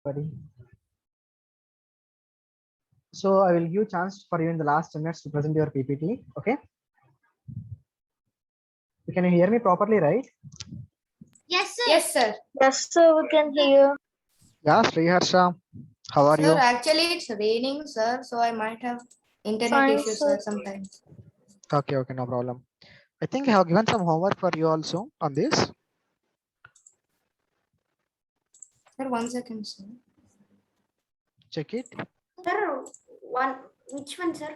Buddy. So I will give chance for you in the last 10 minutes to present your PPT. Okay. Can you hear me properly, right? Yes, sir. Yes, sir. Yes, sir, we can hear. Yeah, Sriharsha. How are Sir, you? actually it's raining, sir, so I might have internet Fine, issues, sir. sir, sometimes. Okay, no problem. I think I have given some homework for you also on this. Sir, 1 second, sir. Check it Sir, which one, sir?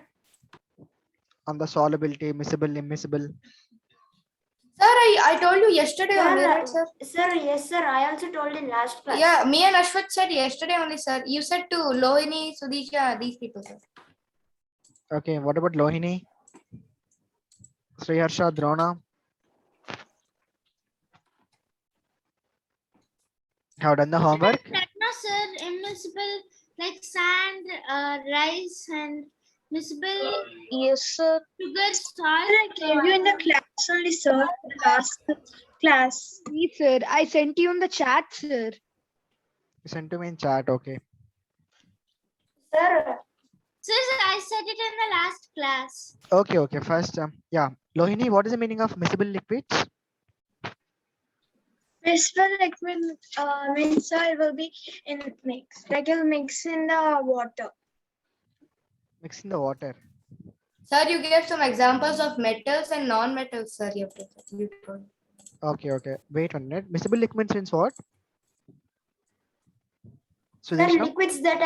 on the solubility, miscible, immiscible. Sir, I told you yesterday only, right, sir? Sir, yes, sir. I also told in last class. Yeah, me and Ashwat said yesterday only, sir. You said to Lohini, Sudisha, these people, sir. Okay, what about Lohini? Sriharsha, Drona. Have done the homework? No, sir. Immiscible like sand, rice, and miscible. Yes, sir. Sugar, salt. I gave you in the class only, sir. Last class. Yes, sir. I sent you in the chat, sir. You sent to me in chat. Okay. Sir. Sir, I said it in the last class. Okay. First, yeah. Lohini, what is the meaning of miscible liquids? Miscible liquid means sir, it will be in mix. Like it will mix in the water. Mix in the water. Sir, you gave some examples of metals and non-metals, sir. You told. Okay. Wait a minute. Miscible liquids means what? Sir, Sudesha? liquids that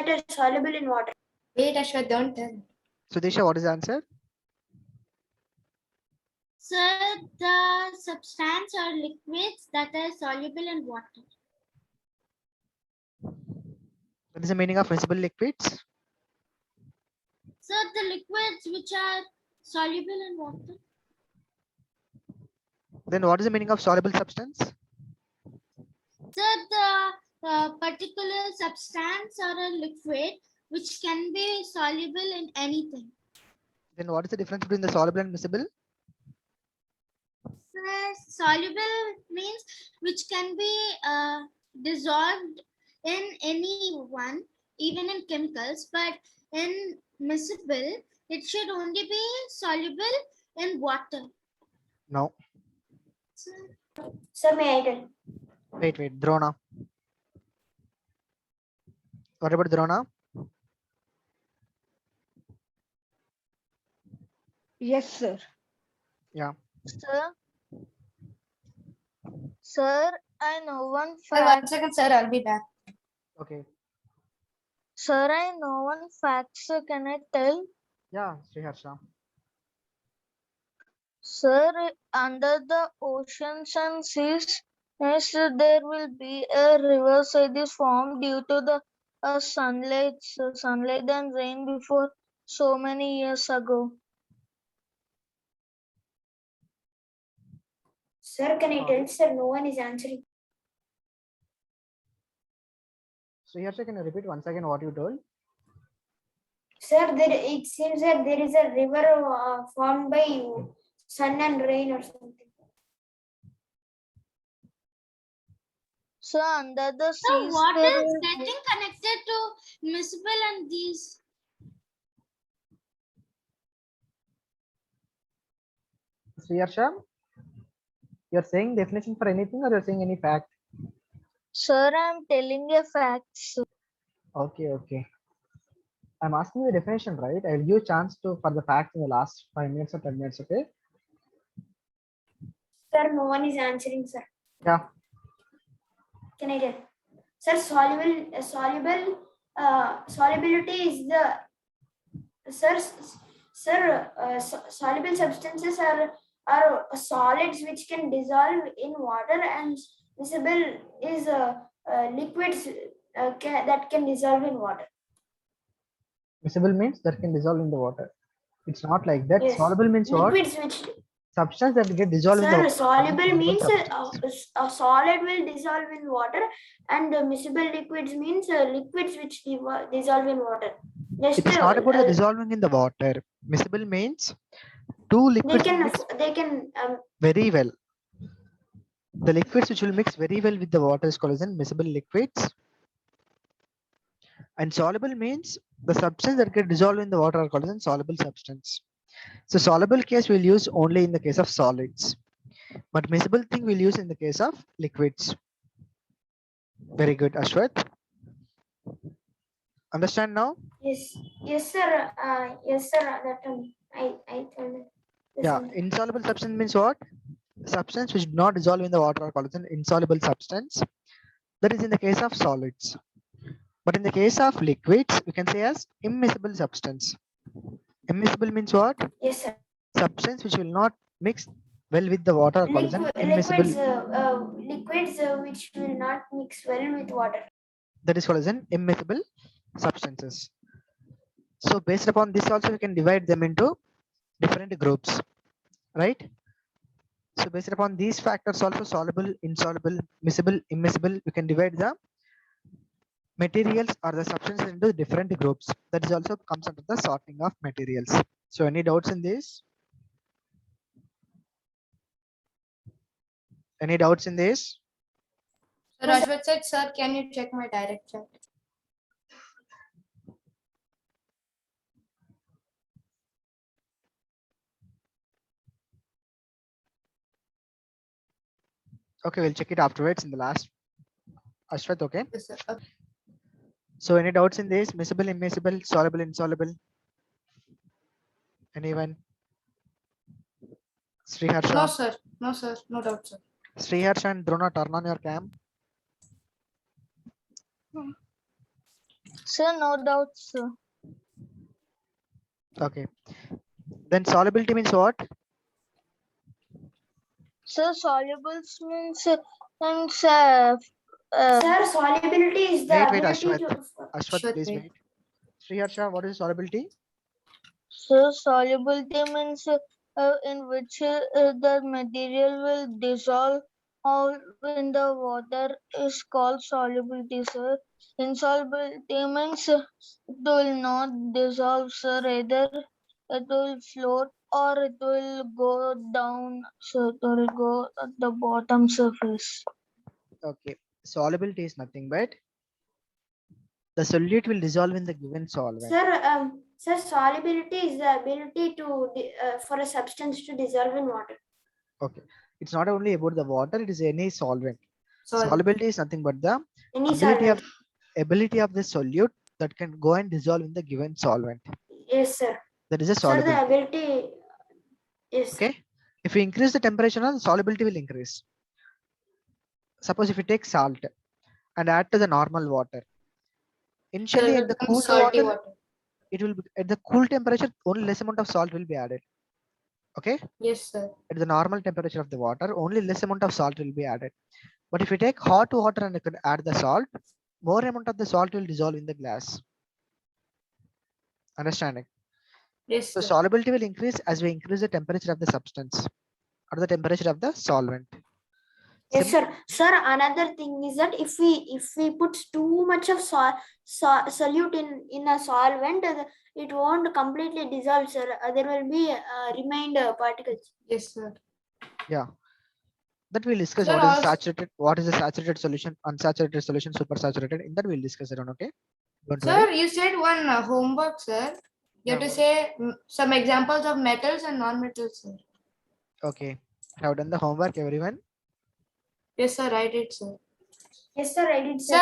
are soluble in water. Wait, Ashwat, don't tell. Sudesha, what is the answer? Sir, the substance or liquids that are soluble in water. What is the meaning of miscible liquids? Sir, the liquids which are soluble in water. Then what is the meaning of soluble substance? Sir, the particular substance or a liquid which can be soluble in anything. Then what is the difference between the soluble and miscible? Sir, soluble means which can be dissolved in any one, even in chemicals, but in miscible, it should only be soluble in water. No. Sir, may I tell? Wait. Drona. What about Drona? Yes, sir. Yeah. Sir, I know one Sir, 1 second, sir. I'll be back. Okay. Sir, I know one fact, sir. Can I tell? Yeah, Sriharsha. Sir, under the oceans and seas, yes, there will be a riverside is formed due to the sunlight and rain before so many years ago. Sir, can I tell, sir? No one is answering. Sriharsha, can you repeat once again what you told? Sir, it seems that there is a river formed by sun and rain or something. So under the seas, so what is getting connected to miscible and these? Sriharsha, you're saying definition for anything or you're saying any fact? Sir, I'm telling a fact. Okay. I'm asking you the definition, right? I'll give you a chance to for the facts in the last 5 minutes or 10 minutes, okay? Sir, no one is answering, sir. Yeah. Can I tell? Sir, solubility is the soluble substances are solids which can dissolve in water, and miscible is liquids that can dissolve in water. Miscible means that can dissolve in the water. It's not like that. Yes. Soluble means Liquids what? which Substance that get dissolved in the Sir, water. soluble means Substance. a solid will dissolve in water, and miscible liquids means liquids which dissolve in water. Just, It is not about the dissolving in the water. Miscible means two liquids. they can Very well. The liquids which will mix very well with the water is called as miscible liquids. And soluble means the substance that get dissolved in the water are called as soluble substance. So soluble case we'll use only in the case of solids, but miscible thing we'll use in the case of liquids. Very good, Ashwath. Understand now? Yes, yes, sir. Yes, sir. That I told it. Yeah, insoluble substance means what? Substance which do not dissolve in the water are called as an insoluble substance. That is in the case of solids. But in the case of liquids, we can say as immiscible substance. Immiscible means what? Yes, sir. Substance which will not mix well with the water are called as an immiscible. Liquids which will not mix well with water. That is called as an immiscible substances. So based upon this also we can divide them into different groups, right? So based upon these factors also soluble, insoluble, miscible, immiscible, we can divide the materials or the substances into different groups. That is also comes under the sorting of materials. So any doubts in this? Any doubts in this? Sir, Ashwath said, sir, can you check my direct chat? Okay, we'll check it afterwards in the last. Ashwath, okay. Yes, sir. Okay. So any doubts in this? Miscible, immiscible, soluble, insoluble? Anyone? Sriharsha? No, sir. No, sir. No doubt, sir. Sriharsha and Drona, turn on your cam. Sir, no doubts, sir. Okay. Then solubility means what? Sir, solubles means Sir, solubility is the Wait, ability Ashwath. to. Ashwath, Ashwath, please wait. wait. Sriharsha, what is solubility? so solubility means in which the material will dissolve all in the water is called solubility, sir. Insolubility means it will not dissolve, sir. Either it will float or it will go down, so it will go at the bottom surface. Okay. Solubility is nothing but the solute will dissolve in the given solvent. Sir, solubility is the ability to for a substance to dissolve in water. Okay. It's not only about the water, it is any solvent. Sorry. Solubility is nothing but the Any ability solvent. of the solute that can go and dissolve in the given solvent. Yes, sir. That is a Sir, solubility. the ability. Yes. Okay. If we increase the temperature, the solubility will increase. Suppose if we take salt and add to the normal water. Initially Sir, at the it cool becomes salty water, it will be at the cool temperature, only less amount of salt will be added. Okay. Yes, sir. At the normal temperature of the water, only less amount of salt will be added. But if you take hot water and you can add the salt, more amount of the salt will dissolve in the glass. Understanding? Yes, So sir. solubility will increase as we increase the temperature of the substance or the temperature of the solvent. Yes, sir. Sir, another thing is that if we put too much of solute in a solvent, it won't completely dissolve, sir. There will be remained particles. Yes, sir. Yeah. That we'll discuss Sir, what is also- saturated, what is a saturated solution, unsaturated solution, supersaturated. In that we'll discuss it on, okay? Don't Sir, worry. you said one homework, sir. You have Yeah. to say some examples of metals and non-metals, sir. Okay. Have done the homework, everyone? Yes, sir. I did, sir. Yes, sir. I did, Sir,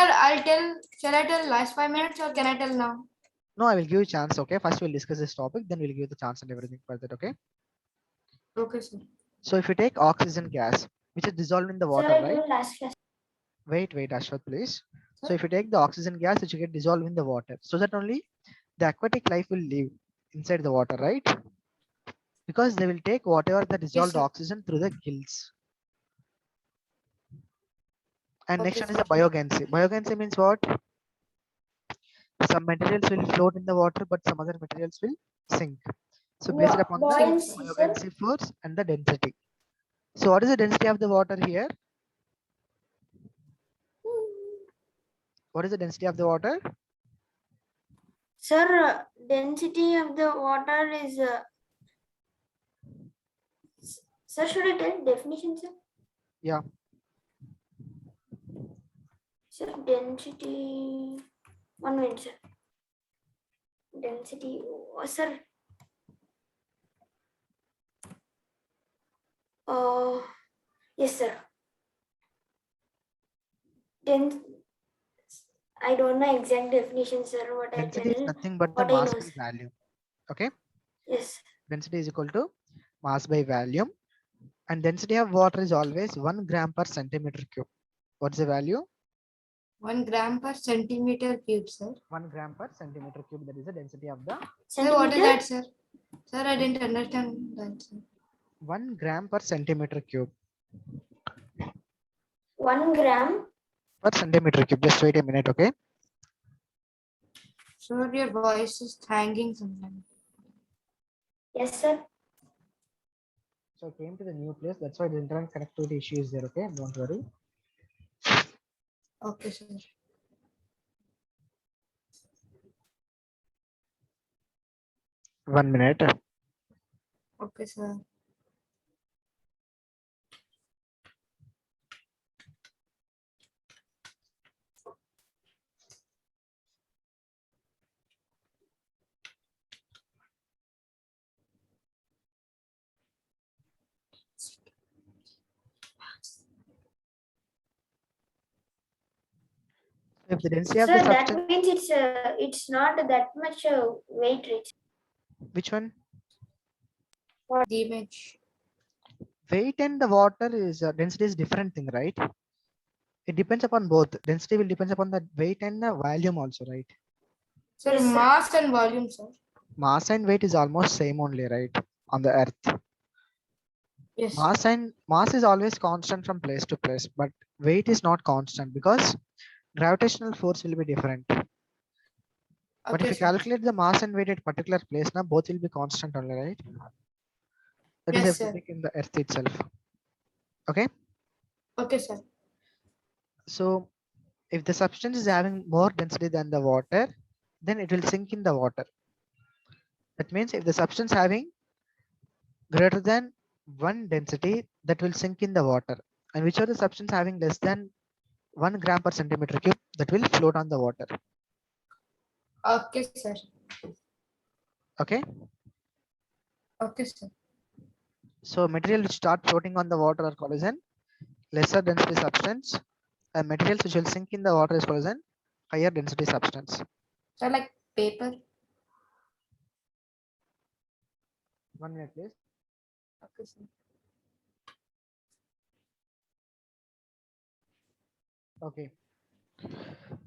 shall I tell last 5 minutes or can I tell now? No, I will give you a chance, okay? First we'll discuss this topic, then we'll give you the chance and everything for that, okay? Okay, sir. So if you take oxygen gas, which is dissolved in the water, Sir, I right? told last class. Wait, Ashwath, please. So if you take the oxygen gas, which you get dissolved in the water, so that only the aquatic life will live inside the water, right? Because they will take whatever the dissolved sir. oxygen through the gills. And Okay, next one is sir. the buoyancy. Buoyancy means what? Some materials will float in the water, but some other materials will sink. So based upon the Buoyancy, sir. buoyancy force and the density. So what is the density of the water here? What is the density of the water? Sir, density of the water is. Sir, should I tell definition, sir? Yeah. Sir, density. 1 minute, sir. Density, sir. Yes, sir. I don't know exact definition, sir. What I Density is tell, nothing but the what I mass know, by sir. volume. Okay. Yes. Density is equal to mass by volume, and density of water is always 1 gram per centimeter cube. What's the value? 1 gram per centimeter cube, sir. 1 gram per centimeter cube. That is the density of the Sir, what is Centimeter? that, sir? Sir, I didn't understand that, sir. 1 gram per centimeter cube 1 gram. per centimeter cube. Just wait a minute, okay? Sir, your voice is hanging sometimes. Yes, sir. So I came to the new place. That's why the internet connectivity issue is there. Okay, don't worry. Okay, sir. 1 minute. Okay, sir. If the density Sir, of the that substance, means it's not that much weight rich. which one? The image. Weight and the water is density is different thing, right? It depends upon both. Density will depends upon the weight and the volume also, right? Sir, Yes, sir. mass and volume, sir. Mass and weight is almost same only, right? On the earth. Yes. Mass is always constant from place to place, but weight is not constant because gravitational force will be different. But if Okay, you sir. calculate the mass and weight at particular place, now both will be constant only, right? That is Yes, sir. everything in the earth itself. Okay. Okay, sir. So if the substance is having more density than the water, then it will sink in the water. That means if the substance having greater than 1 density, that will sink in the water. And which are the substance having less than 1 gram per centimeter cube, that will float on the water. Okay, sir. Okay. Okay, sir. So material which start floating on the water are called as an lesser density substance, and materials which will sink in the water is called as an higher density substance. Sir, like paper. 1 minute, please. Okay, sir. Okay.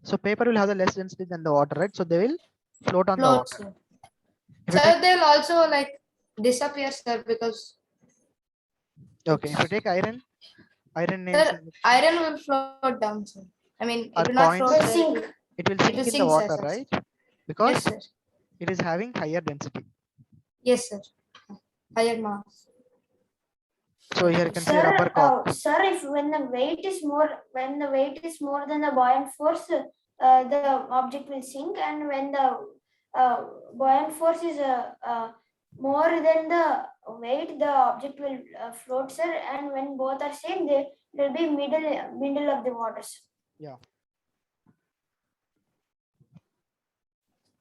So paper will have the less density than the water, right? So they will float on the Float, water. sir. If you Sir, take, they'll also like disappear, sir, because okay, if you take iron nails, sir, iron will float down, sir. I mean, or it will not coins, float, Will sir. sink. it will It sink will in the sink, sir, water, sir. right? Yes, Because sir. it is having higher density. Yes, sir. Higher mass. So here you can see Sir, rubber cork. sir, if when the weight is more than the buoyant force, the object will sink, and when the buoyant force is more than the weight, the object will float, sir. And when both are same, they will be middle of the waters. Yeah.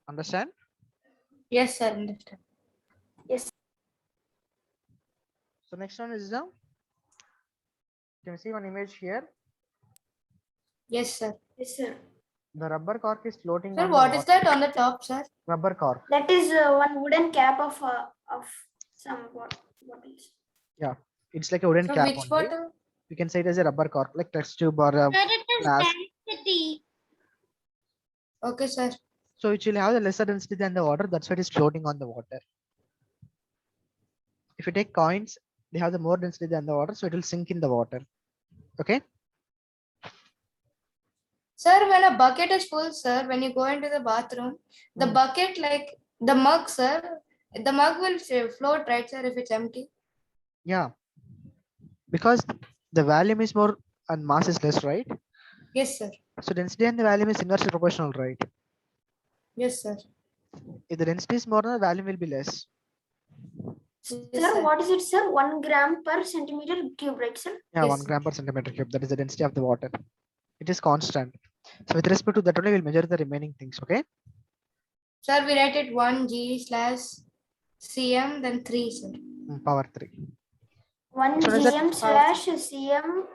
Understand? Yes, sir. Understand. Yes. So next one is the, can you see one image here? Yes, sir. Yes, sir. The rubber cork is floating Sir, on what the is water. that on the top, sir? Rubber cork. That is one wooden cap of some bottles. Yeah, it's like a wooden So cap which only. bottle? You can say it as a rubber cork, like test tube or a Sir, it is glass. density. Okay, sir. So it will have the lesser density than the water. That's why it is floating on the water. If you take coins, they have the more density than the water, so it will sink in the water. Okay. Sir, when a bucket is full, sir, when you go into the bathroom, the bucket, like the mug, sir, the mug will float, right, sir, if it's empty? Yeah. Because the volume is more and mass is less, right? Yes, sir. So density and the volume is inversely proportional, right? Yes, sir. If the density is more, the volume will be less. Yes, Sir, sir. what is it, sir? 1 gram per centimeter cube, right, sir? Yeah, Yes, 1 sir. gram per centimeter cube. That is the density of the water. It is constant. So with respect to that only, we'll measure the remaining things. Okay. Sir, we write it 1 g/cm, then 3, sir. Power 3. 1 So is that GM slash CM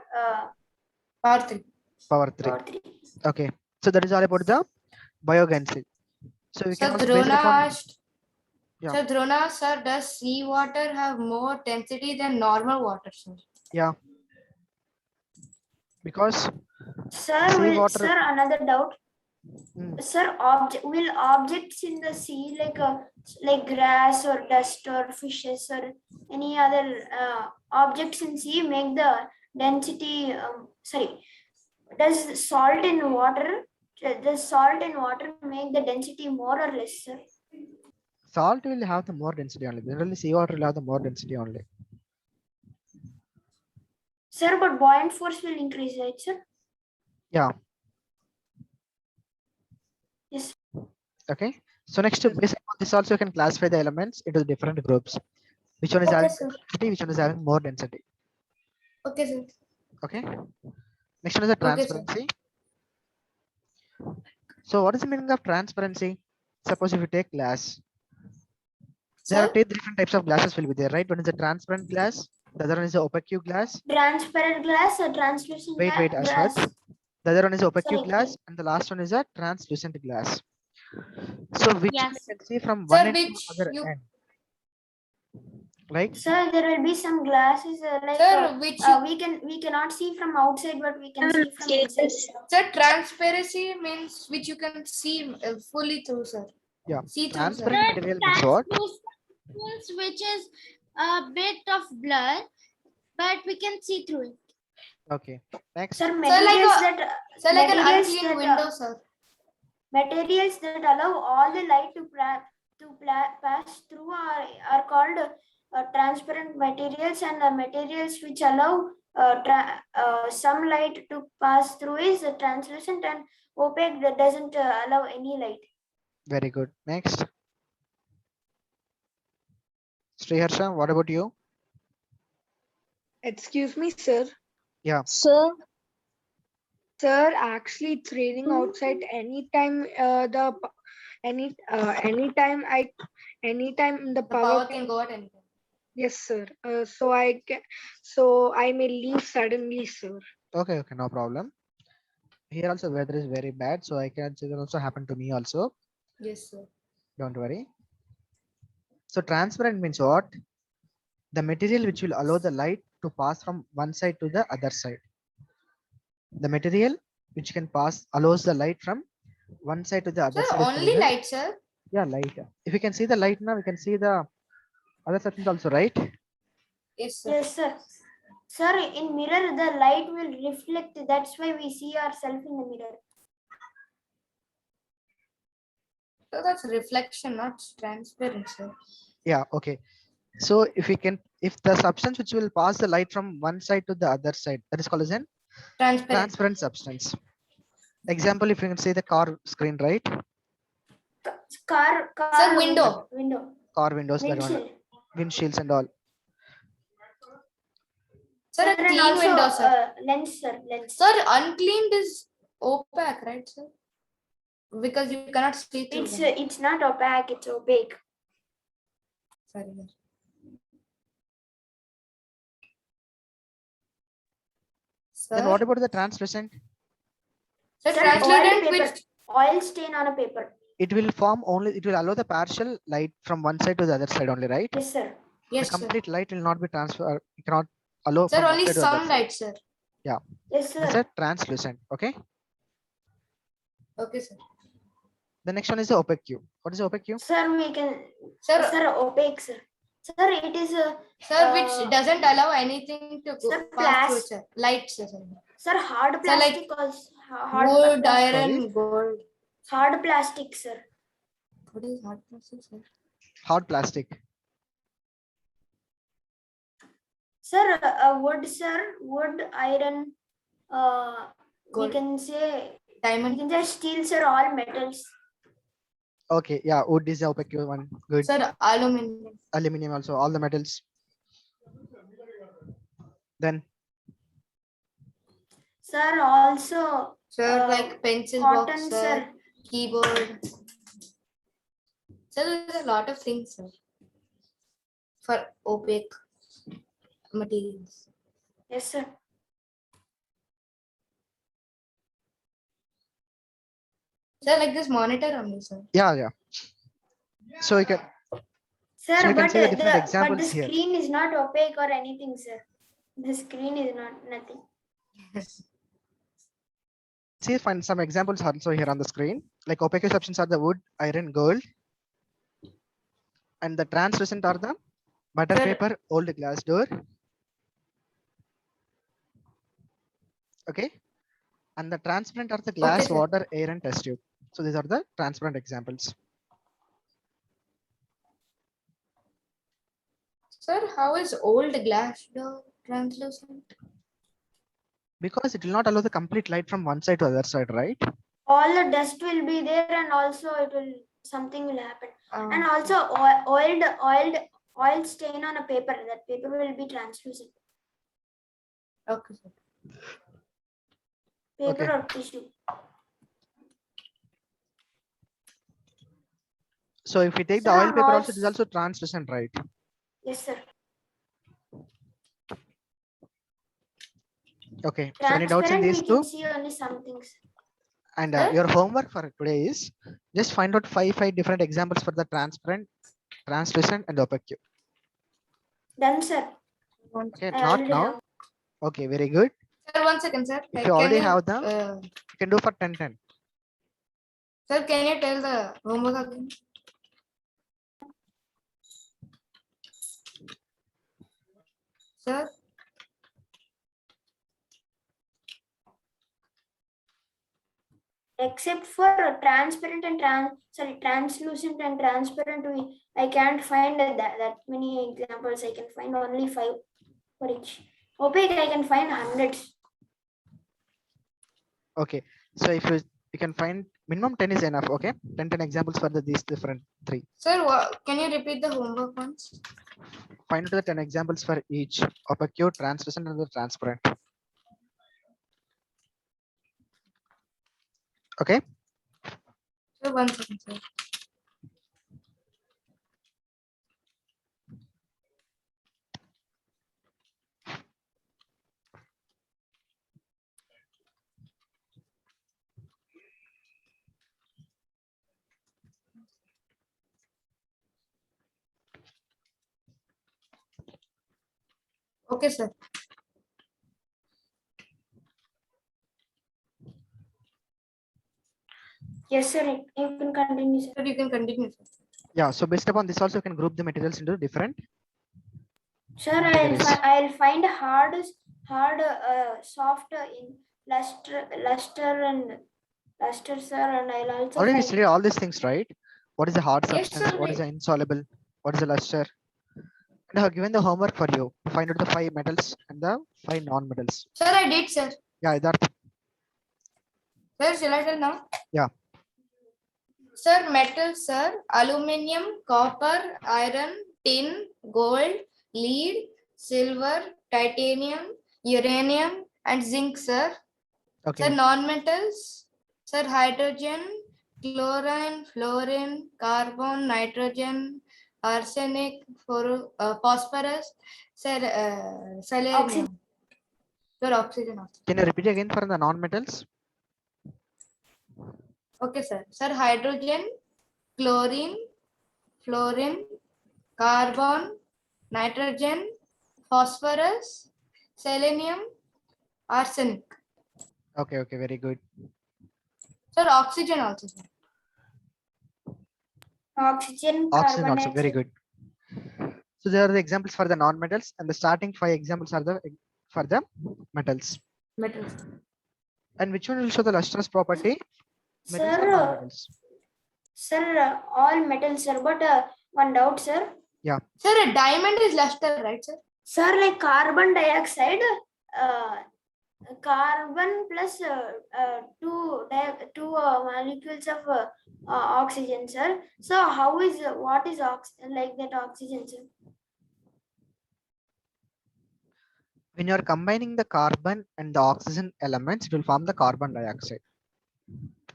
Power 3. power 3? power 3. Okay. So that is all about the biogencity. So we can Sir, also base it Drona upon. asked. Yeah. Sir, Drona, sir, does seawater have more density than normal water, sir? Yeah. Because Sir, seawater. another doubt. Mm, Sir, will objects in the sea like grass or dust or fishes or any other objects in sea make the density? Does salt in water? Does salt in water make the density more or less, sir? salt will have the more density only. Generally, seawater will have the more density only. Sir, but buoyant force will increase, right, sir? Yeah. Yes. Okay. So next, based on this also you can classify the elements into different groups. Which one is Okay, having sir. density? Which one is having more density? Okay, sir. Okay. Next one is the Okay, sir. transparency. So what is the meaning of transparency? Suppose if you take glass, there are Sir, two different types of glasses will be there, right? One is a transparent glass, the other one is a opaque glass. Transparent glass or translucent Wait, glass? Ashwath. The other one is opaque Sorry. glass, and the last one is a translucent glass. So which one Yes. you can see from Sir, one end to which other you- end? Right? Sir, there will be some glasses sir, which we cannot see from outside, but we can see from inside. sir, transparency means which you can see fully through, sir. Yeah. See through, sir. Transparent material means what? Translucent, which is a bit of blur, but we can see through it. Okay. Next. Sir, like materials a- that Sir, like an materials unclean that, window, sir. materials that allow all the light to pass through are called transparent materials, and the materials which allow some light to pass through is translucent, and opaque that doesn't allow any light. Very good. Next. Sriharsha, what about you? Excuse me, sir. Yeah. Sir, Sir, actually, it's raining outside. Anytime anytime the The power power can go at any time. Yes, sir. So I may leave suddenly, sir. Okay, no problem. Here also weather is very bad, so it can also happen to me also. Yes, sir. Don't worry. So transparent means what? The material which will allow the light to pass from one side to the other side. The material which can pass allows the light from one side to the other Sir, side. is only called as- light, sir. Yeah, light. If you can see the light now, we can see the other substance also, right? Yes, sir. Yes, sir. Sir, in mirror the light will reflect. That's why we see ourselves in the mirror. So that's reflection, not transparent, sir. Yeah, okay. So if the substance which will pass the light from one side to the other side, that is called as an transparent substance. Example, if you can see the car screen, right? Car Sir, window. Car windows, that one, Windshield. windshields and all. Sir, a And clean also, window, sir. lens, sir. Lens. Sir, uncleaned is opaque, right, sir? Because you cannot see through them. It's not opaque. It's opaque. Sorry, sir. Then Sir, what about the translucent? sir, Sir, translucent oil, which oil stain on a paper. It will form only, it will allow the partial light from one side to the other side only, right? Yes, sir. yes, The sir. complete light will not be transferred. You cannot allow Sir, from one only side to the other side. sunlight, sir. Yes, It's sir. a translucent. Okay. Okay, sir. The next one is the opaque. What is the opaque? Sir, we can. Sir, Sir, opaque, sir. Sir, it is a. sir, which doesn't allow anything to go Sir, pass through it, sir. Light, sir. Sir, hard Sir, like plastic or hard wood, plastic. iron, gold. Hard plastic, sir. What is hard plastic, sir? Hard plastic. Sir, wood, sir. Wood, iron. We Gold. can say. We Diamond. can say steel, sir. All metals. Okay. Yeah. Wood is the opaque one. Good. Sir, aluminum. Aluminium also. All the metals. Then Sir, also Sir, uh, like pencil cotton, box, sir. sir, keyboard. So there's a lot of things, sir, for opaque materials. Yes, sir. Sir, like this monitor only, sir. Yeah. So you can Sir, So you can but see the different the examples here. screen is not opaque or anything, sir. The screen is not nothing. see find some examples also here on the screen. Like opaque substances are the wood, iron, gold, and the translucent are the butter Sir. paper, old glass door. Okay, and the transparent are the glass, sir. water, air, and test tube. So these are the transparent examples. Sir, how is old glass door translucent? Because it will not allow the complete light from one side to other side, right? All the dust will be there, and also it will something will happen. And Ah, also oil stain on a paper. That paper will be translucent. okay, sir. Paper Okay. or tissue. So if we take the Sir, oil on paper all also, it is also translucent, right? Yes, sir. Okay. So any doubts in Transparent, these we can two? see only some things. And Sir? your homework for today is just find out five different examples for the transparent, translucent, and opaque. Done, sir. Okay, I not already now. have. Okay, very good. Sir, 1 second, sir. If you already have them, uh, you can do for 10. sir, can you tell the homework again? Sir, Except for transparent and translucent and transparent, I can't find that many examples. I can find only 5 for each. Opaque, I can find hundreds. Okay, so if you can find minimum 10 is enough. Okay, 10 examples for these different 3. sir, can you repeat the homework once? Find out the 10 examples for each opaque, translucent, and the transparent. Okay. Sir, 1 second, sir. Okay, sir. Yes, sir. You can continue, sir. Sir, you can continue, sir. Yeah. So based upon this, also you can group the materials into different. Sir, categories. I'll find hard, soft in luster, sir, and I'll also Already we find. studied all these things, right? What is a hard Yes, substance? sir, What is the insoluble? What is a luster? And I have given the homework for you to find out the 5 metals and the 5 non-metals. Sir, I did, sir. Yeah, that. Sir, shall I tell now? Yeah. Sir, metal, sir, aluminium, copper, iron, tin, gold, lead, silver, titanium, uranium, and zinc, sir. Okay. Sir, non-metals, sir, hydrogen, chlorine, fluorine, carbon, nitrogen, arsenic, phosphorus, sir, selenium. Sir, oxygen also. Can you repeat again for the non-metals? Okay, sir. Sir, hydrogen, chlorine, fluorine, carbon, nitrogen, phosphorus, selenium, arsenic. Okay, very good. Sir, oxygen also, sir. Oxygen, Oxygen carbon also, very dioxide. good. So there are the examples for the non-metals, and the starting 5 examples are the for the metals. Metals. And which one will show the lustrous property? Metals or Sir, non-metals? sir, all metals, sir. But one doubt, sir. Sir, a diamond is luster, right, sir? Sir, like carbon dioxide, carbon plus two molecules of oxygen, sir. So how is what is like that oxygen, sir? when you are combining the carbon and the oxygen elements, it will form the carbon dioxide.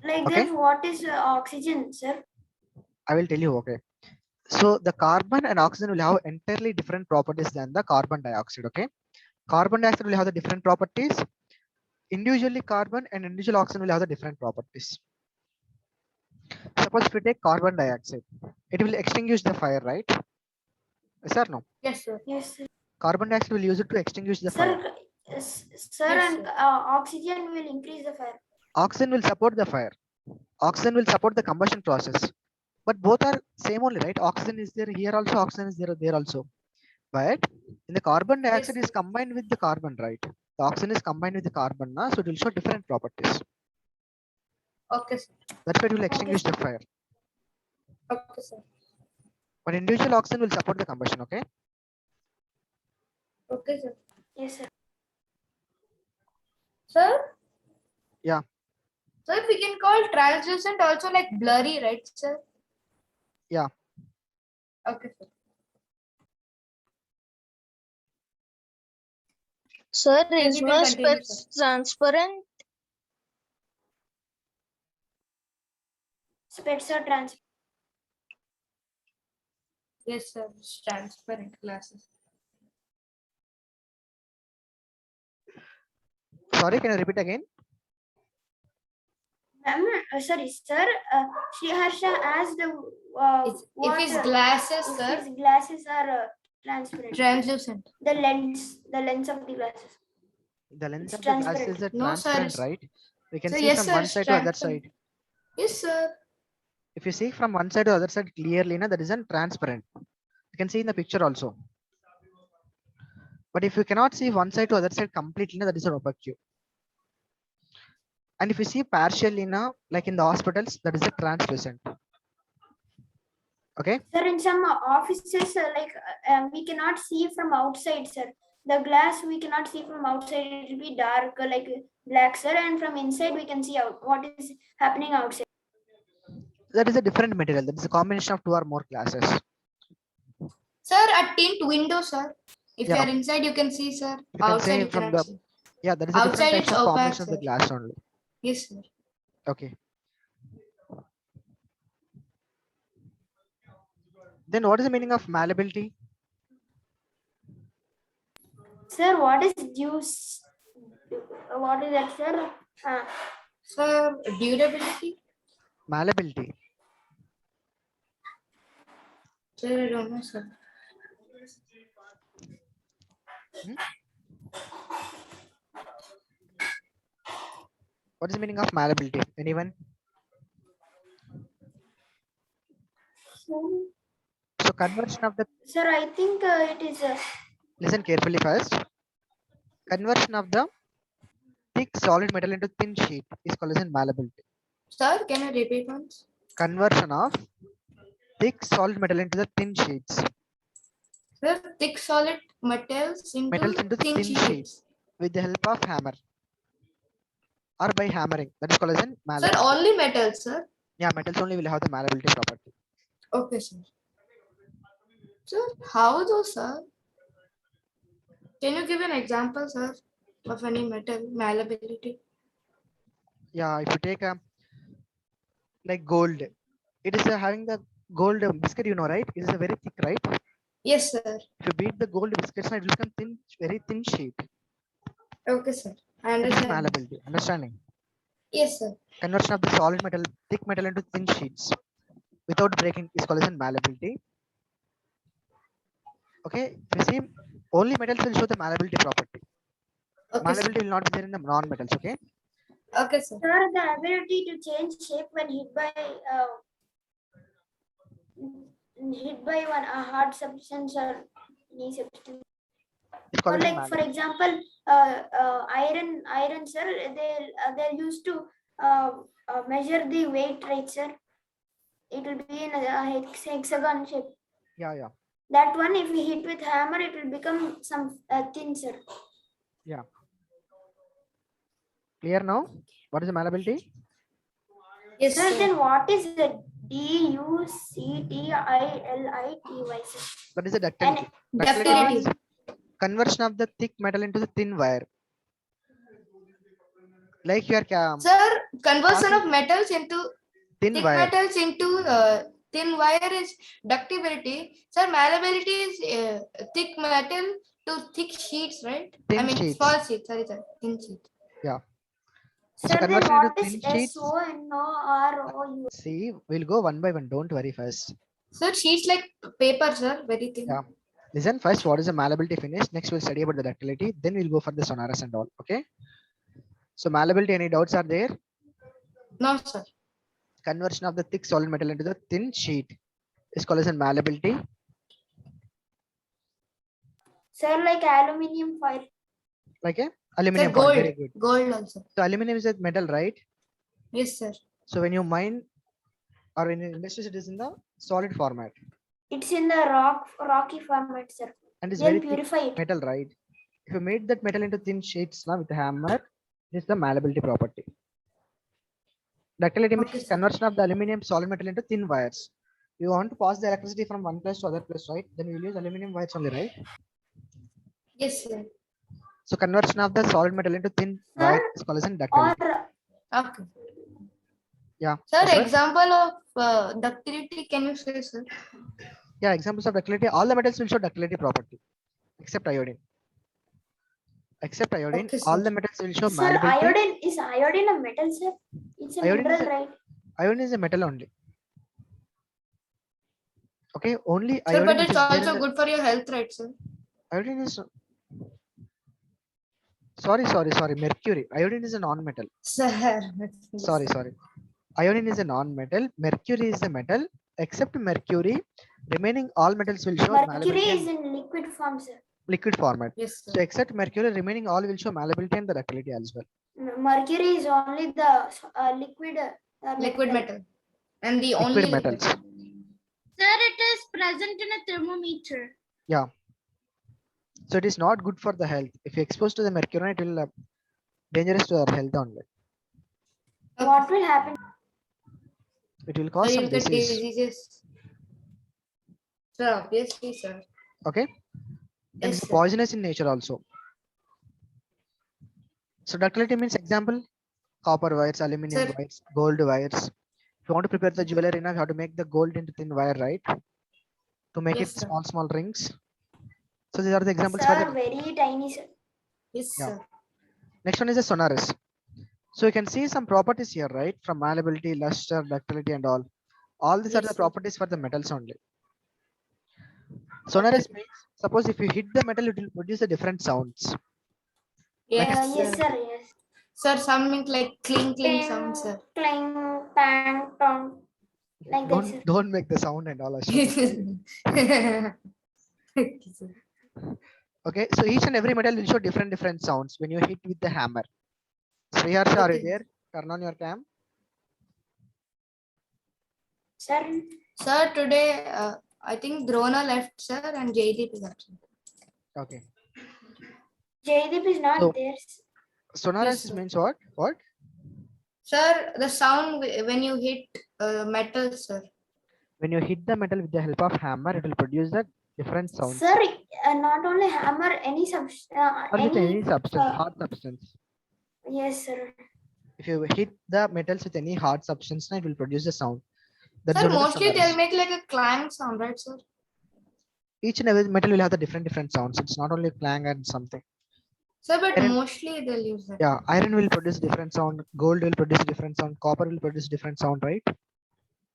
Like Okay. that, what is oxygen, sir? I will tell you. Okay. So the carbon and oxygen will have entirely different properties than the carbon dioxide. Okay. Carbon dioxide will have the different properties. Individually, carbon and individual oxygen will have the different properties. Suppose if we take carbon dioxide, it will extinguish the fire, right? Yes or no? Yes, sir. Yes, sir. Carbon dioxide will use it to extinguish the fire. Sir, Yes, and sir. oxygen will increase the fire. Oxygen will support the fire. Oxygen will support the combustion process. But both are same only, right? Oxygen is there here also, oxygen is there also. But in the carbon dioxide is sir. combined with the carbon, right? The oxygen is combined with the carbon, na? So it will show different properties. Okay, sir. That's why it will extinguish the fire. Okay, sir. But individual oxygen will support the combustion, okay? Okay, sir. Yes, sir. Sir? Yeah. So if we can call translucent also like blurry, right, sir? Yeah. Okay, sir. Sir, Yes, is you my can continue, specs transparent? Specs are transparent. Yes, sir. It's transparent glasses. Sorry, can you repeat again? Sorry, sir. Sriharsha asked If his glasses, if sir, his glasses are transparent. translucent. The lens of the glasses. The lens It's of the glass transparent. is a No, sir, transparent, it's- right? We can So see yes, from sir, one it's side to other transparent. side. Yes, sir. If you see from one side to other side clearly, na, that is transparent. You can see in the picture also. But if you cannot see one side to other side completely, na, that is an opaque. And if you see partially, na, like in the hospitals, that is a translucent. Okay. Sir, in some offices, we cannot see from outside, sir. The glass we cannot see from outside. It will be dark, like black, sir. And from inside, we can see out what is happening outside. That is a different material. That is a combination of two or more classes. Sir, a tint window, sir. If Yeah. you are inside, you can see, sir. You can Outside, say you from cannot the see. yeah, that is a different Outside, types it's of opaque, combination of the sir. glass only. Yes, sir. Okay. Then what is the meaning of malleability? Sir, what is juice? What is that, sir? Sir, durability? Malleability. Sir, I don't know, sir. What is the meaning of malleability? Anyone? So conversion of the Sir, I think it is. listen carefully first. Conversion of the thick solid metal into thin sheet is called as malleability. Sir, can you repeat once? Conversion of thick solid metal into the thin sheets. Sir, thick solid metals into thin sheets sheets. with the help of hammer or by hammering. That is called as Sir, malleability. only metals, sir. Yeah, metals only will have the malleability property. Okay, sir. Sir, how though, sir? Can you give an example, sir, of any metal malleability? Yeah, if you take a like gold, it is having the gold biscuit, you know, right? It is a very thick, right? Yes, sir. If you beat the gold biscuits, it will become thin, very thin sheet. Okay, sir. I That is understand. malleability. Understanding? Yes, sir. Conversion of the solid metal, thick metal into thin sheets without breaking is called as malleability. Okay, if you see, only metals will show the malleability property. Okay, Malleability will not be there in the non-metals. Okay. Okay, sir. Sir, the ability to change shape when hit by a hard substance or any substance. It's Or called as like, for example, iron, sir. They're used to measure the weight, right, sir? It will be in a hexagon shape. yeah. That one, if we hit with hammer, it will become some thin, sir. Yeah. Clear now? What is the malleability? Yes, Sir, sir. then what is the DUCTILITY, sir? That is the And ductility. Ductility means Ductility. conversion of the thick metal into the thin wire. Like your Sir, conversion passing of metals into thin thick wire. metals into thin wire is ductibility. Sir, malleability is thick metal to thick sheets, right? I Thin mean sheets. small sheets. Sorry, thin sheet. Yeah. So Sir, then conversion into what is thin sheets. SONOROU? See, we'll go one by one. Don't worry first. Sir, sheets like paper, sir, very thin. Yeah. Listen first. What is the malleability finish? Next, we'll study about the ductility. Then we'll go for the sonorous and all. Okay. So malleability. Any doubts are there? No, sir. Conversion of the thick solid metal into the thin sheet is called as a malleability. Sir, like aluminium foil. Like a Sir, aluminum foil. gold. Very good. Gold also. So aluminum is a metal, right? Yes, sir. So when you mine or in industries, it is in the solid format It's in the rocky format, sir. and it's They'll very thick purify it. metal, right? If you made that metal into thin sheets now with a hammer, this is the malleability property. Ductility Okay, means sir. conversion of the aluminum solid metal into thin wires. You want to pass the electricity from one place to other place, right? Then we'll use aluminum wires only, right? Yes, sir. So conversion of the solid metal into thin Sir, wire is called as Or ductility. Okay. Yeah. Sir, Yes, sir. example of ductility, can you say, sir? Yeah, examples of ductility. All the metals will show ductility property except iodine. Except iodine, Okay, all sir. the metals will show sir, malleability. is iodine a metal, sir? It's a Iodine is mineral, right? Iodine is a metal only. Okay, only Sir, iodine but which it's is there in also the, good for your health, right, sir? iodine is sorry, mercury. Iodine is a non-metal. Sir. Sorry. Iodine is a non-metal. Mercury is a metal. Except mercury, remaining all metals will show Mercury malleability is and in liquid form, sir. liquid format. Yes, So sir. except mercury, remaining all will show malleability and the ductility as well. Mercury is only the liquid Liquid metal. And the Liquid only metals. liquid. Sir, it is present in a thermometer. Yeah. So it is not good for the health. If you expose to the mercury, it will dangerous to our health only. What will happen? It will So cause some you'll get disease. diseases. Sir, obviously, sir. Okay. And Yes, it's sir. poisonous in nature also. So ductility means example, copper wires, aluminum Sir. wires, gold wires. If you want to prepare the jewelry now, you have to make the gold into thin wire, right? To make Yes, it sir. small rings. So these are the examples for Sir, the very tiny, sir. Yes, Yeah. sir. next one is the sonorous. So you can see some properties here, right? From malleability, luster, ductility, and all. All these are Yes, the sir. properties for the metals only. Sonorous means suppose if you hit the metal, it will produce a different sounds. Yes, Yes, sir. sir. Yes. Sir, something like cling sound, sir. Cling, bang, tong. Like that, sir. Don't make the sound and all. Ashok. Okay, so each and every metal will show different sounds when you hit with the hammer. Sriharsha, are you Okay. there? Turn on your cam. Sir, Sir, today I think Drona left, sir, and Jaydeep is absent. Okay. Jaydeep is not So- there. Sonorous Yes, sir. means what? What? Sir, the sound when you hit metal, sir. When you hit the metal with the help of hammer, it will produce the different sounds. Sir, not only hammer, any Or with any substance, uh, hard substance. yes, sir. If you hit the metals with any hard substance, it will produce a sound. That's Sir, known as mostly sonorous. they'll make like a clang sound, right, sir? Each and every metal will have the different sounds. It's not only clang and something. Sir, but Iron- mostly they'll use that. Yeah, iron will produce different sound. Gold will produce different sound. Copper will produce different sound, right?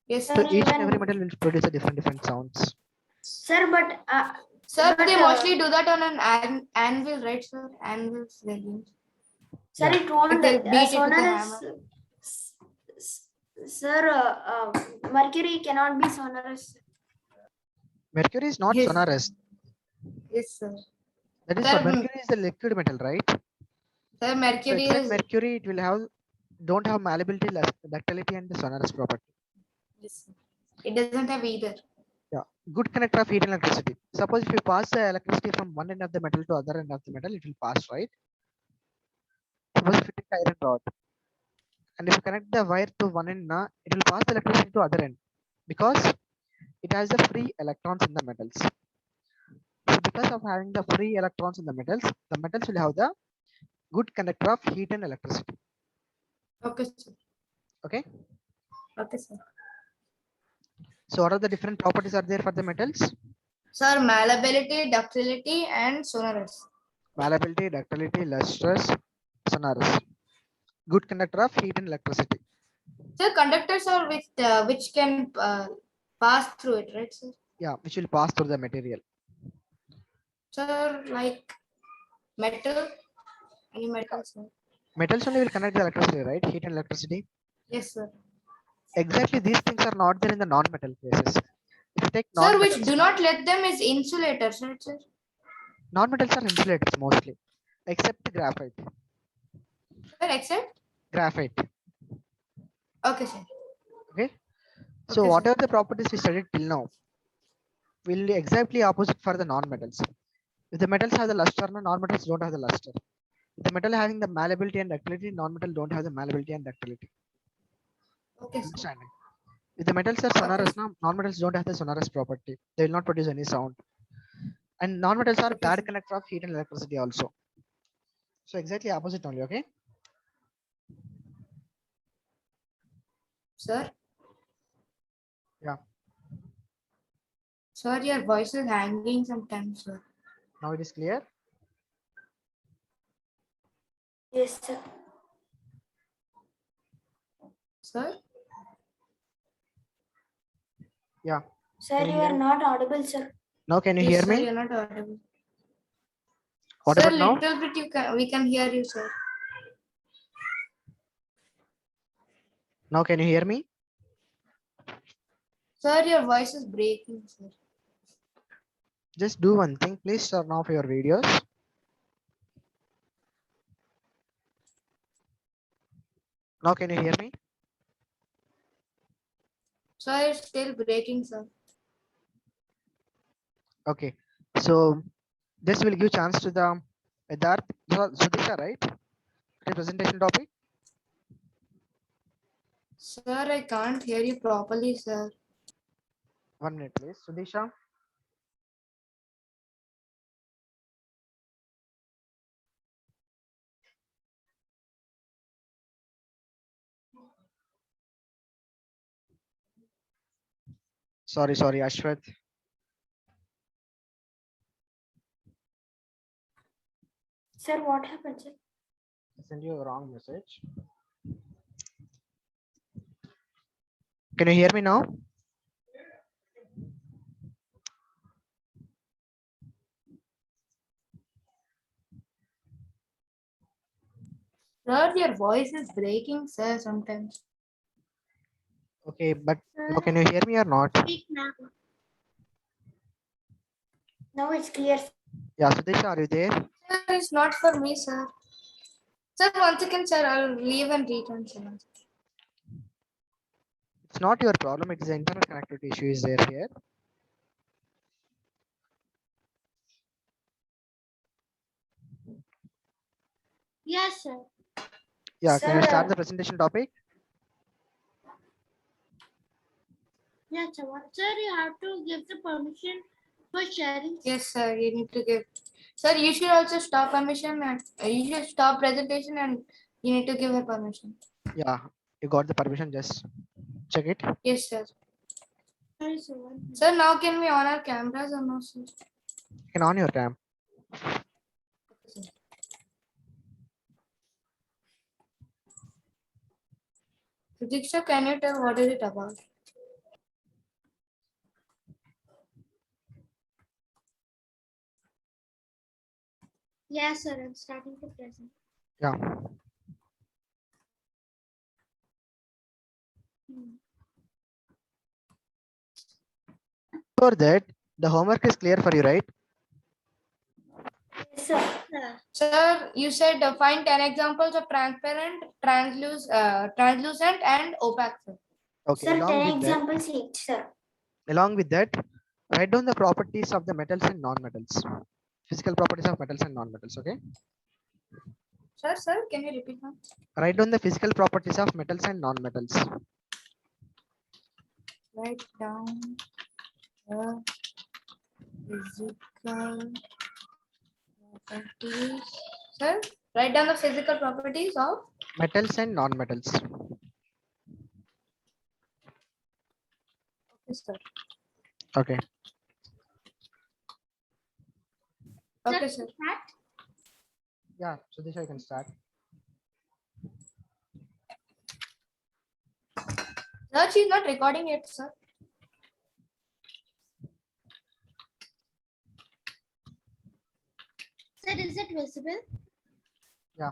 Yes, So sir. Sir, each and even- every metal will produce a different sounds. Sir, but Sir, But, they mostly do that on an anvil, right, sir? Anvils they'll use. sir, Yeah. it won't. They'll beat it with a Sonorous. hammer. Sir, mercury cannot be sonorous. Mercury is not Yes. sonorous. Yes, sir. That is Sir, what mercury is the liquid metal, right? Sir, So mercury except is. mercury, it will have don't have malleability, ductility, and the sonorous property. Yes, sir. It doesn't have either. Yeah, good conductor of heat and electricity. Suppose if you pass the electricity from one end of the metal to other end of the metal, it will pass, right? Suppose if you take iron rod, and if you connect the wire to one end, it will pass the electricity to other end because it has the free electrons in the metals. So purpose of having the free electrons in the metals will have the good conductor of heat and electricity. Okay, sir. Okay. Okay, sir. So what are the different properties are there for the metals? Sir, malleability, ductility, and sonorous. Malleability, ductility, lustrous, sonorous. Good conductor of heat and electricity. Sir, conductors are which can pass through it, right, sir? Yeah, which will pass through the material. Sir, like metal, any metal, sir? Metals only will connect the electricity, right? Heat and electricity. Yes, sir. Exactly, these things are not there in the non-metal cases. If you take Sir, which non-metals, do not let them is insulators, right, sir? non-metals are insulators mostly, except graphite. Sir, except? Graphite. Okay, sir. Okay. So Okay, whatever sir. the properties we studied till now will be exactly opposite for the non-metals. If the metals have the luster, non-metals don't have the luster. If the metal having the malleability and ductility, non-metal don't have the malleability and ductility. Okay, sir. Understanding? If the metals are sonorous, non-metals don't have the sonorous property. They will not produce any sound. And non-metals are Okay, bad sir. conductor of heat and electricity also. So exactly opposite only, okay? Sir? Yeah. Sir, your voice is hanging sometimes, sir. Now it is clear. Yes, sir. Sir? Yeah. Sir, Can you you hear are me? not audible, sir. Now can you Yes, hear sir, me? you're not audible. What Sir, about now? little bit we can hear you, sir. Now can you hear me? Sir, your voice is breaking, sir. Just do one thing. Please turn off your videos. Now can you hear me? Sir, it's still breaking, sir. Okay. So this will give chance to the Siddharth. Sudisha, right? The presentation topic. Sir, I can't hear you properly, sir. 1 minute, please. Sudisha. Sorry, Ashwath. Sir, what happened, sir? I sent you a wrong message. Can you hear me now? Sir, your voice is breaking, sir, sometimes. Okay, but now can you hear me or not? Speak now. Now it's clear. Yeah, Sudisha, are you there? Sir, it's not for me, sir. Sir, once again, sir, I'll leave and return, sir. It's not your problem. It is the internal connectivity issue is there here. Yes, sir. Yeah, can you start Sir, the presentation topic? Yes, sir. Sir, you have to give the permission for sharing. Yes, sir, you need to give. Sir, you should also stop permission and you should stop presentation and you need to give her permission. Yeah, you got the permission. Just check it. Yes, sir. Sorry, sir. 1 minute. Sir, now can we on our cameras or no, sir? You can on your cam. Pratiksha, can you tell what is it about? Yes, sir. I'm starting to present. Yeah. For that, the homework is clear for you, right? yes, sir. Sir. Sir, you said find 10 examples of transparent, translucent and opaque, sir. Okay. Sir, 10 examples each, sir. Along with that, write down the properties of the metals and non-metals. Physical properties of metals and non-metals. Okay. Sir, can you repeat now? Write down the physical properties of metals and non-metals. Write down the Physical properties. Sir, write down the physical properties of Metals and non-metals. sir. Okay. Okay, sir. That Yeah, so this I can start. Sir, she's not recording it, sir. sir, is it visible? Yeah.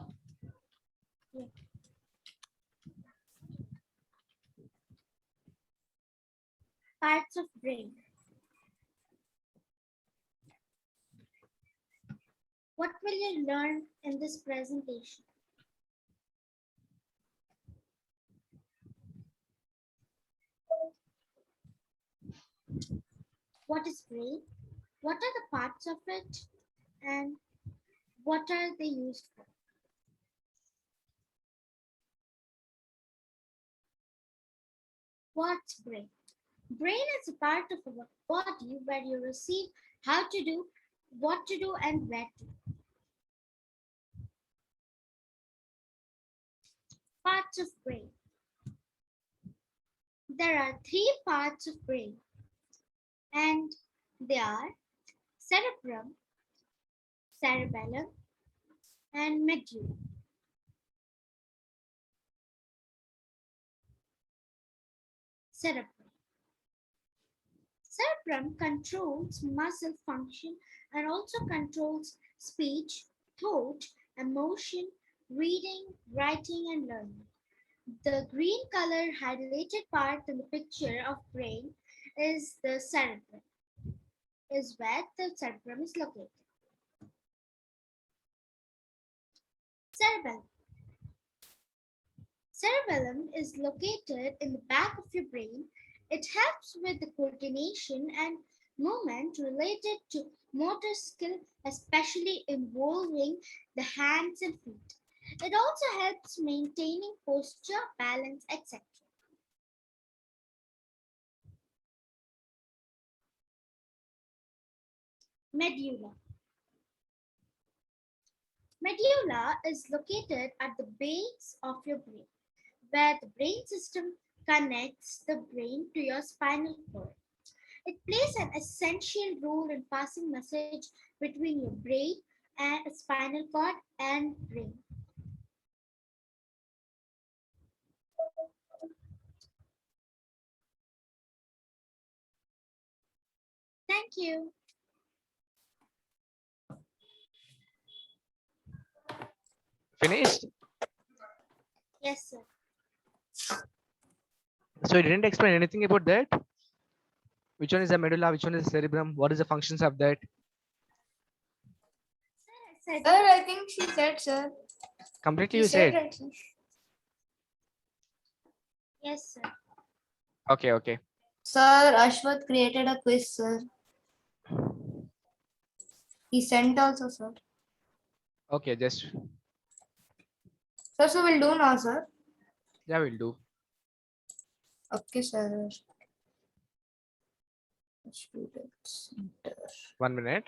Parts of brain. What will you learn in this presentation? What is brain? What are the parts of it? And what are they used for? What's brain? Brain is a part of our body where you receive how to do, what to do, and where to. Parts of brain. There are 3 parts of brain, and they are cerebrum, cerebellum, and medulla. Cerebrum. Cerebrum controls muscle function and also controls speech, thought, emotion, reading, writing, and learning. The green color highlighted part in the picture of brain is the cerebrum, is where the cerebrum is located. Cerebellum. Cerebellum is located in the back of your brain. It helps with the coordination and movement related to motor skill, especially involving the hands and feet. It also helps maintaining posture, balance, etc. Medulla. Medulla is located at the base of your brain, where the brain system connects the brain to your spinal cord. It plays an essential role in passing message between your brain and spinal cord and brain. Thank you. Finished? Yes, sir. So you didn't explain anything about that? Which one is the medulla? Which one is the cerebrum? What is the functions of that? Sir, Sir, I think she said, sir. Completely She you said. right, sir. yes, sir. Okay, okay. Sir, Ashwath created a quiz, sir. He sent also, sir. Okay, just Sir, so we'll do now, sir. yeah, we'll do. Okay, sir. Students. 1 minute.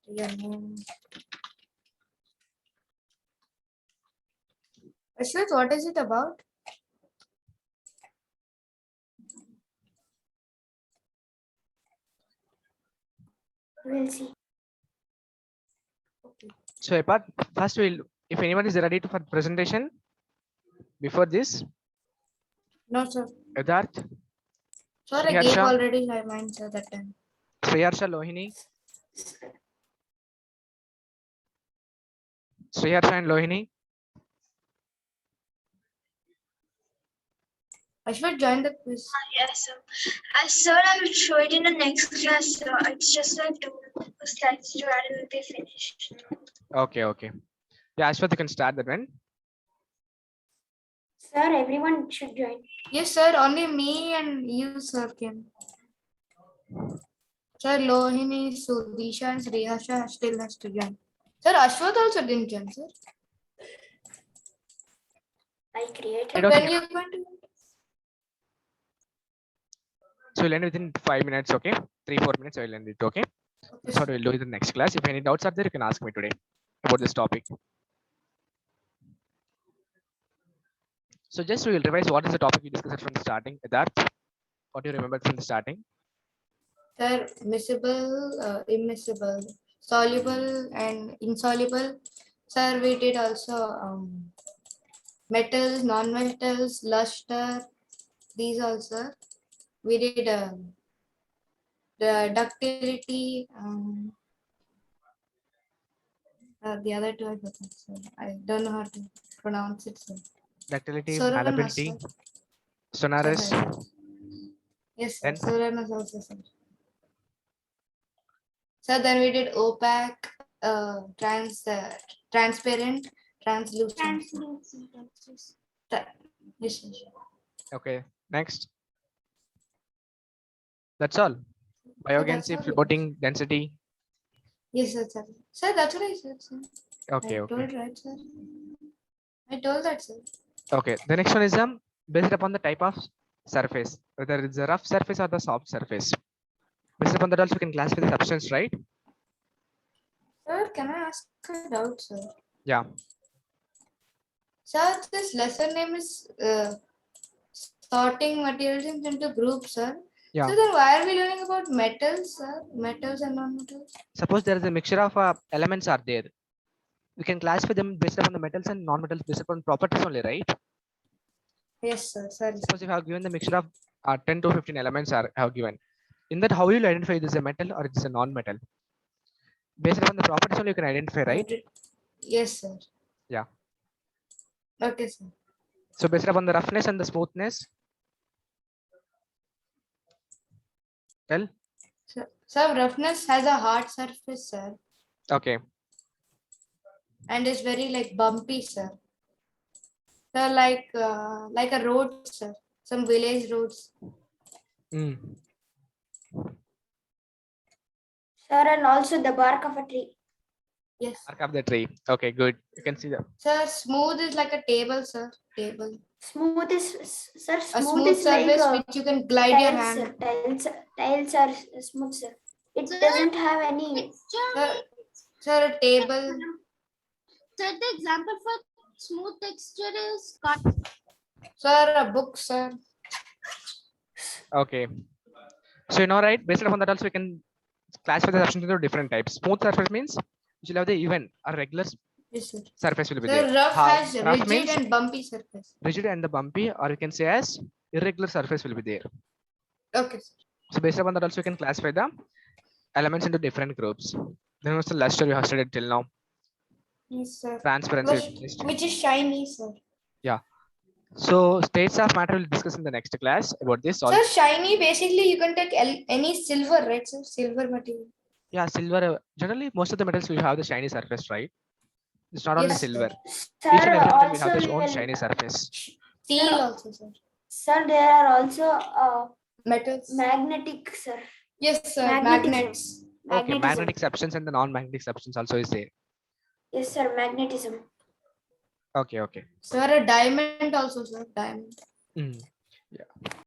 Your name. Ashwath, what is it about? We'll see. So apart, first we'll, if anyone is ready to for presentation before this, No, sir. Yatharth, Sir, I gave Sriharsha, already my mind, sir, that time. Sriharsha, Lohini, Sriharsha and Lohini. Ashwath, join the quiz. Yes, sir. Sir, I will show it in the next class. Sir. It's just like 2 slides to add and will be finished. Okay, okay. Yeah, Ashwath, you can start that one. Sir, everyone should join. Yes, sir. Only me and you, sir, can. Sir, Lohini, Sudisha, and Sriharsha still has to join. Sir, Ashwath also didn't join, sir. I created. I don't When think- you going to? So we'll end within 5 minutes, okay? 3-4 minutes, I will end it, okay? That's what we'll do in the next class. If any doubts are there, you can ask me today about this topic. So just we will revise what is the topic we discussed from the starting. That what do you remember from the starting? Sir, miscible, immiscible, soluble and insoluble. Sir, we did also metals, non-metals, luster. These also. We did the ductility. The other two I forgot, sir. I don't know how to pronounce it, sir. Ductility, Soran malleability, master. sonorous, Yes, sir. Then? Soran also, sir. So then we did opaque, transparent, translucent. Translucent. Yes. Yes, sir. okay. Next. That's all. Biogenesis, all. floating density. Yes, sir. Sir, that's what I said, sir. Okay, I okay. told right, sir. I told that, sir. Okay. The next one is based upon the type of surface, whether it's a rough surface or the soft surface. Based upon that also we can classify the substance, right? Sir, can I ask a doubt, sir? Yeah. Sir, this lesson name is sorting materials into groups, sir. Yeah. So then why are we learning about metals, sir? Metals and non-metals? Suppose there is a mixture of elements are there. We can classify them based upon the metals and non-metals based upon properties only, right? Yes, sir. Sorry. Suppose if I have given the mixture of 10 to 15 elements are have given. In that, how will you identify this is a metal or it's a non-metal? Based upon the properties only you can identify, right? Yes, sir. Yeah. Okay, sir. So based upon the roughness and the smoothness. Well, Sir, roughness has a hard surface, sir, okay. and is very like bumpy, sir. Sir, like a road, sir. Some village roads. Mm. Sir, and also the bark of a tree. Yes. Bark of the tree. Okay, good. You can see that. Sir, smooth is like a table, sir. Table. Smooth is, sir, A smooth smooth is like surface which you can glide your tiles, hand. tiles are smooth, sir. It Sir, doesn't have any. Sir, sir, a table. Sir, the example for smooth texture is cut. Sir, a book, sir. Okay. So you know, right? Based upon that also we can classify the substance into different types. Smooth surface means which will have the even or regular Yes, sir. surface will be Sir, there. rough has rough rigid means and bumpy surface. rigid and the bumpy, or you can say as irregular surface will be there. Okay, sir. So based upon that also you can classify the elements into different groups. Then what's the luster we have studied till now? Yes, sir. Transparency. Which is shiny, sir. Yeah. So states of matter we'll discuss in the next class about this. Sir, shiny basically you can take any silver, right, sir? Silver material. Yeah, silver. Generally, most of the metals will have the shiny surface, right? It's not only Yes, sir. silver. Sir, Each and every metal will also have its we own will, shiny surface. Steel also, sir. sir, there are also Metals. magnetic, sir. Yes, sir. Magnetism. Magnets. Okay, Magnetism. magnetic substance and the non-magnetic substance also is there. Yes, sir, magnetism. Okay, okay. Sir, a diamond also, sir. Diamond. Mm. Yeah.